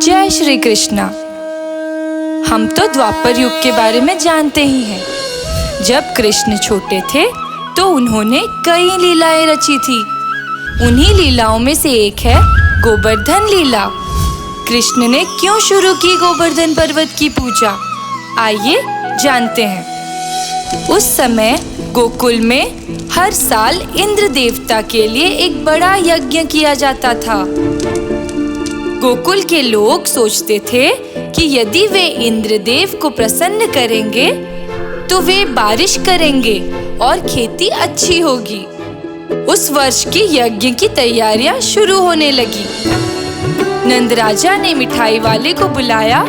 जय श्री कृष्णा। हम तो द्वापर युग के बारे में जानते ही हैं। जब कृष्ण छोटे थे तो उन्होंने कई लीलाएं रची थी। उन्हीं लीलाओं में से एक है गोवर्धन लीला। कृष्ण ने क्यों शुरू की गोवर्धन पर्वत की पूजा, आइए जानते हैं। उस समय गोकुल में हर साल इंद्र देवता के लिए एक बड़ा यज्ञ किया जाता था। गोकुल के लोग सोचते थे कि यदि वे इंद्रदेव को प्रसन्न करेंगे तो वे बारिश करेंगे और खेती अच्छी होगी। उस वर्ष की यज्ञ की तैयारियां शुरू होने लगी। नंद राजा ने मिठाई वाले को बुलाया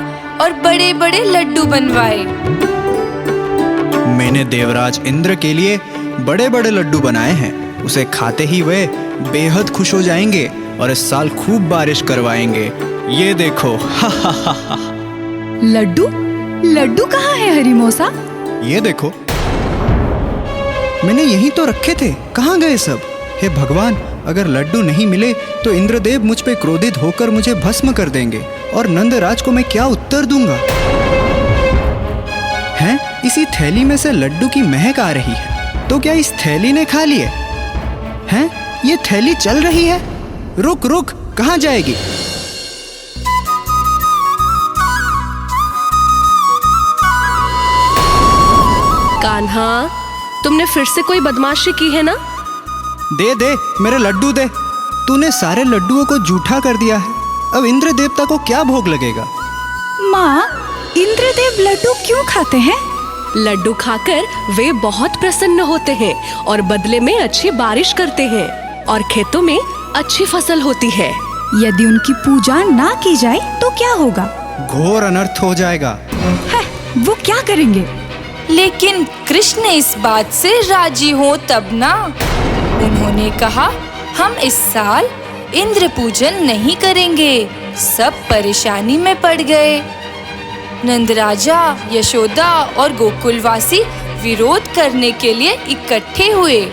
और बड़े बड़े लड्डू बनवाए। मैंने देवराज इंद्र के लिए बड़े बड़े लड्डू बनाए हैं। उसे खाते ही वे बेहद खुश हो जाएंगे और इस साल खूब बारिश करवाएंगे। ये देखो। लड्डू लड्डू कहाँ है हरी मौसा? ये देखो, मैंने यहीं तो रखे थे, कहाँ गए सब? हे भगवान, अगर लड्डू नहीं मिले तो इंद्रदेव मुझ पे क्रोधित होकर मुझे भस्म कर देंगे और नंदराज को मैं क्या उत्तर दूंगा? हैं? इसी थैली में से लड्डू की महक आ रही है, तो क्या इस थैली ने खा लिए? हैं? ये थैली चल रही है। रुक रुक, कहाँ जाएगी? कान्हा, तुमने फिर से कोई बदमाशी की है ना? दे दे मेरे लड्डू दे। तूने सारे लड्डुओं को जूठा कर दिया है। अब इंद्र देवता को क्या भोग लगेगा? माँ, इंद्रदेव लड्डू क्यों खाते हैं? लड्डू खाकर वे बहुत प्रसन्न होते हैं और बदले में अच्छी बारिश करते हैं और खेतों में अच्छी फसल होती है। यदि उनकी पूजा ना की जाए तो क्या होगा? घोर अनर्थ हो जाएगा। है, वो क्या करेंगे? लेकिन कृष्ण इस बात से राजी हो तब ना। उन्होंने कहा, हम इस साल इंद्र पूजन नहीं करेंगे। सब परेशानी में पड़ गए। नंद राजा, यशोदा और गोकुलवासी विरोध करने के लिए इकट्ठे हुए।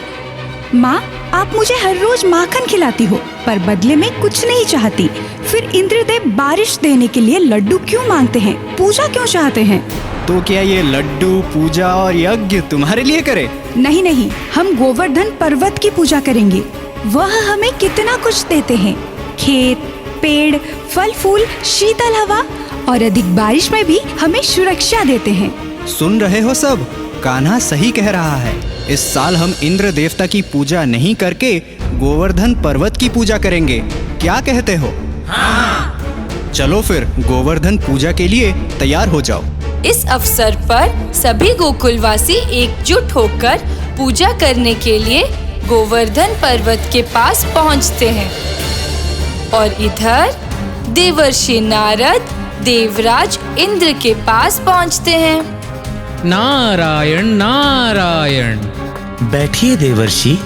माँ, आप मुझे हर रोज माखन खिलाती हो पर बदले में कुछ नहीं चाहती। फिर इंद्रदेव बारिश देने के लिए लड्डू क्यों मांगते हैं? पूजा क्यों चाहते हैं? तो क्या ये लड्डू, पूजा और यज्ञ तुम्हारे लिए करे? नहीं नहीं, हम गोवर्धन पर्वत की पूजा करेंगे। वह हमें कितना कुछ देते हैं। खेत, पेड़, फल फूल, शीतल हवा और अधिक बारिश में भी हमें सुरक्षा देते हैं। सुन रहे हो सब? कान्हा सही कह रहा है। इस साल हम इंद्र देवता की पूजा नहीं करके गोवर्धन पर्वत की पूजा करेंगे। क्या कहते हो? हाँ। चलो फिर गोवर्धन पूजा के लिए तैयार हो जाओ। इस अवसर पर सभी गोकुलवासी एकजुट होकर पूजा करने के लिए गोवर्धन पर्वत के पास पहुंचते हैं। और इधर देवर्षि नारद देवराज इंद्र के पास पहुंचते हैं। नारायण नारायण। बैठिए देवर्षि।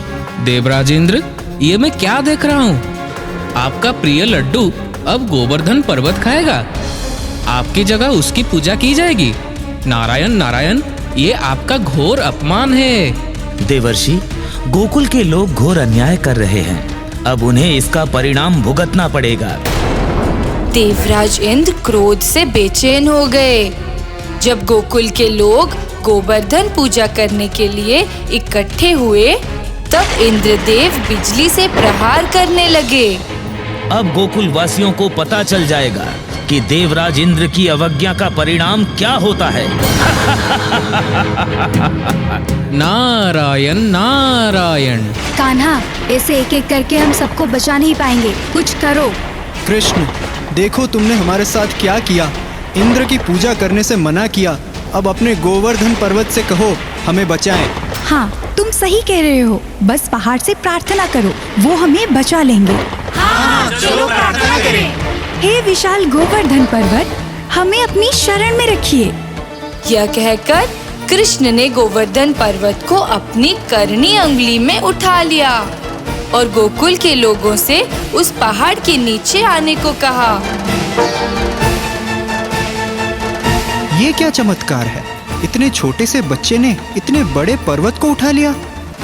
देवराज इंद्र, ये मैं क्या देख रहा हूँ? आपका प्रिय लड्डू अब गोवर्धन पर्वत खाएगा। आपकी जगह उसकी पूजा की जाएगी। नारायण नारायण, ये आपका घोर अपमान है। देवर्षि, गोकुल के लोग घोर अन्याय कर रहे हैं। अब उन्हें इसका परिणाम भुगतना पड़ेगा। देवराज इंद्र क्रोध से बेचैन हो गए। जब गोकुल के लोग गोवर्धन पूजा करने के लिए इकट्ठे हुए तब इंद्रदेव बिजली से प्रहार करने लगे। अब गोकुल वासियों को पता चल जाएगा कि देवराज इंद्र की अवज्ञा का परिणाम क्या होता है। नारायण नारायण। कान्हा, ऐसे एक एक करके हम सबको बचा नहीं पाएंगे, कुछ करो। कृष्ण, देखो तुमने हमारे साथ क्या किया। इंद्र की पूजा करने से मना किया। अब अपने गोवर्धन पर्वत से कहो हमें बचाएं। हाँ, तुम सही कह रहे हो। बस पहाड़ से प्रार्थना करो, वो हमें बचा लेंगे। हाँ, चलो प्रार्थना करें। हे विशाल गोवर्धन पर्वत, हमें अपनी शरण में रखिए। यह कहकर कृष्ण ने गोवर्धन पर्वत को अपनी करनी अंगुली में उठा लिया और गोकुल के लोगों से उस पहाड़ के नीचे आने को कहा। ये क्या चमत्कार है? इतने छोटे से बच्चे ने इतने बड़े पर्वत को उठा लिया।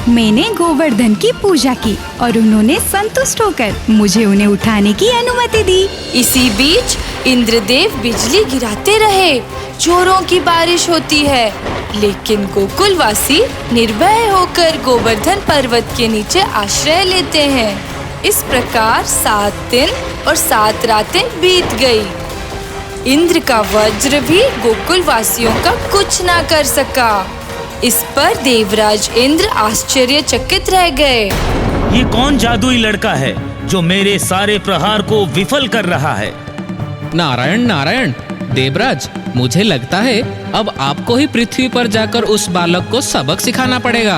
मैंने गोवर्धन की पूजा की और उन्होंने संतुष्ट होकर मुझे उन्हें उठाने की अनुमति दी। इसी बीच इंद्रदेव बिजली गिराते रहे, चोरों की बारिश होती है, लेकिन गोकुलवासी निर्भय होकर गोवर्धन पर्वत के नीचे आश्रय लेते हैं। इस प्रकार 7 दिन और 7 रातें बीत गई। इंद्र का वज्र भी गोकुलवासियों का कुछ ना कर सका। इस पर देवराज इंद्र आश्चर्यचकित रह गए। ये कौन जादुई लड़का है जो मेरे सारे प्रहार को विफल कर रहा है? नारायण नारायण, देवराज, मुझे लगता है अब आपको ही पृथ्वी पर जाकर उस बालक को सबक सिखाना पड़ेगा।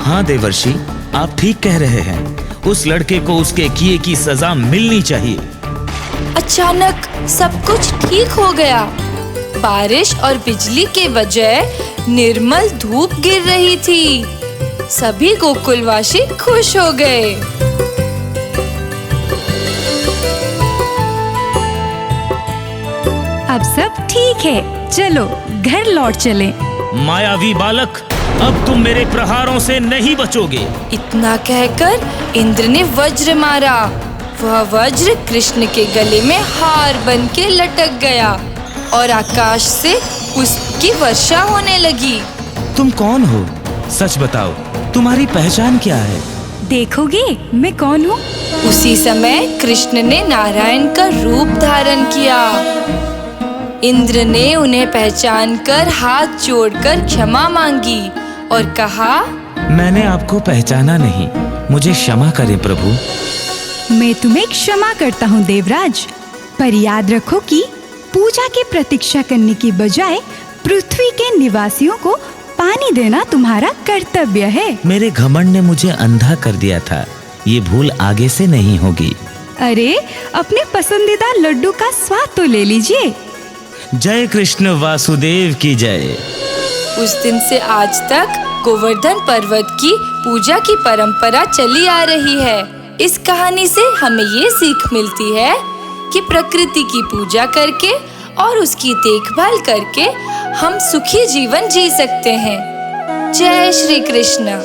हाँ देवर्षि, आप ठीक कह रहे हैं। उस लड़के को उसके किए की सजा मिलनी चाहिए। अचानक सब कुछ ठीक हो गया। बारिश और बिजली के बजाय निर्मल धूप गिर रही थी। सभी गोकुलवासी खुश हो गए। अब सब ठीक है, चलो घर लौट चलें। मायावी बालक, अब तुम मेरे प्रहारों से नहीं बचोगे। इतना कहकर इंद्र ने वज्र मारा। वह वज्र कृष्ण के गले में हार बन के लटक गया और आकाश से उसकी वर्षा होने लगी। तुम कौन हो? सच बताओ, तुम्हारी पहचान क्या है? देखोगे मैं कौन हूँ? उसी समय कृष्ण ने नारायण का रूप धारण किया। इंद्र ने उन्हें पहचानकर हाथ जोड़कर क्षमा मांगी और कहा, मैंने आपको पहचाना नहीं, मुझे क्षमा करें प्रभु। मैं तुम्हें क्षमा करता हूँ देवराज, पर याद रखो कि पूजा की प्रतीक्षा करने की बजाय पृथ्वी के निवासियों को पानी देना तुम्हारा कर्तव्य है। मेरे घमंड ने मुझे अंधा कर दिया था, ये भूल आगे से नहीं होगी। अरे अपने पसंदीदा लड्डू का स्वाद तो ले लीजिए। जय कृष्ण वासुदेव की जय। उस दिन से आज तक गोवर्धन पर्वत की पूजा की परंपरा चली आ रही है। इस कहानी से हमें ये सीख मिलती है कि प्रकृति की पूजा करके और उसकी देखभाल करके हम सुखी जीवन जी सकते हैं। जय श्री कृष्ण।